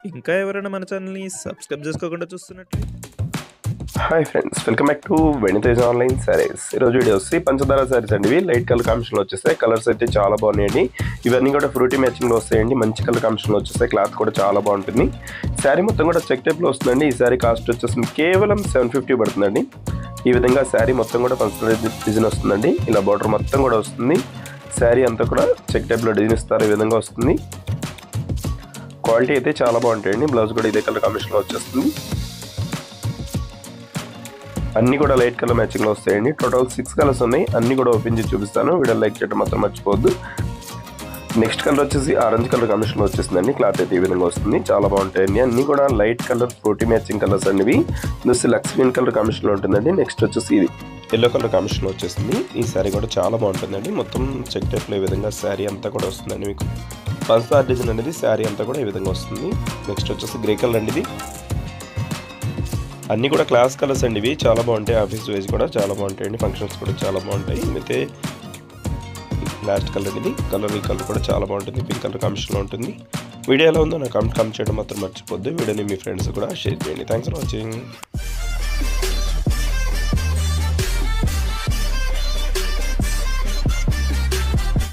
ఇంకా ఎవరైనా మన ఛానల్‌ని సబ్స్క్రైబ్ చేసుకోకుండా చూస్తున్నట్లయితే hi friends, welcome back to వెనితేజ్ online saris. ఈరోజు వీడియో వచ్చి పంచదార సారీస్ అండి. ఇవి లైట్ కలర్ కాంబినేషన్లో వచ్చేస్తాయి. కలర్స్ అయితే చాలా బాగున్నాయండి. ఇవన్నీ కూడా ఫ్రూటీ మ్యాచింగ్లో వస్తాయండి. మంచి కలర్ కాంబినేషన్లో వచ్చేస్తాయి. క్లాత్ కూడా చాలా బాగుంటుంది. శారీ మొత్తం కూడా చెక్ టైప్లో వస్తుందండి. ఈ శారీ కాస్ట్ వచ్చేసి కేవలం 750 పడుతుందండి. ఈ విధంగా శారీ మొత్తం కూడా పంచదార డిజైన్ వస్తుందండి. ఇలా బార్డర్ మొత్తం కూడా వస్తుంది. శారీ అంతా కూడా చెక్ టైప్లో డిజైన్ ఇస్తారు. ఈ విధంగా వస్తుంది. క్వాలిటీ అయితే చాలా బాగుంటాయండి. బ్లౌజ్ కూడా ఇదే కలర్ కాంబినేషన్లో వచ్చేస్తుంది. అన్నీ కూడా లైట్ కలర్ మ్యాచింగ్లో వస్తాయండి. టోటల్ 6 కలర్స్ ఉన్నాయి. అన్నీ కూడా ఓపెన్ చేసి చూపిస్తాను. వీడియో లైక్ చేయడం మాత్రం మర్చిపోవద్దు. నెక్స్ట్ కలర్ వచ్చేసి ఆరెంజ్ కలర్ కాంబినేషన్లో వచ్చేసిందండి. క్లాత్ అయితే ఈ విధంగా వస్తుంది. చాలా బాగుంటాయండి. అన్నీ కూడా light colour frutti matching colours అనేవి. ఇది లక్స్ గ్రీన్ కలర్ కాంబినేషన్లో ఉంటుందండి. నెక్స్ట్ వచ్చేసి ఇది ఎల్లో కలర్ కాంబినేషన్లో వచ్చేసింది. ఈ శారీ కూడా చాలా బాగుంటుందండి. మొత్తం చెక్ టైప్లో ఈ విధంగా శారీ అంతా కూడా వస్తుందండి. మీకు పంచదార డిజైన్ అనేది శారీ అంతా కూడా ఈ విధంగా వస్తుంది. నెక్స్ట్ వచ్చేసి గ్రే కలర్ అండి. ఇది అన్నీ కూడా క్లాస్ కలర్స్ అండి. ఇవి చాలా బాగుంటాయి. ఆఫీస్ వేజ్ కూడా చాలా బాగుంటాయండి. ఫంక్షన్స్ కూడా చాలా బాగుంటాయి. అయితే లాస్ట్ కలర్ ఇది ఈ కలర్ కూడా చాలా బాగుంటుంది. పింక్ కలర్ కాంబినేషన్లో ఉంటుంది. వీడియో ఎలా ఉందో నాకు కామెంట్ చేయడం మాత్రం మర్చిపోద్దు. వీడియోని మీ ఫ్రెండ్స్ కూడా షేర్ చేయండి. Thanks for watching.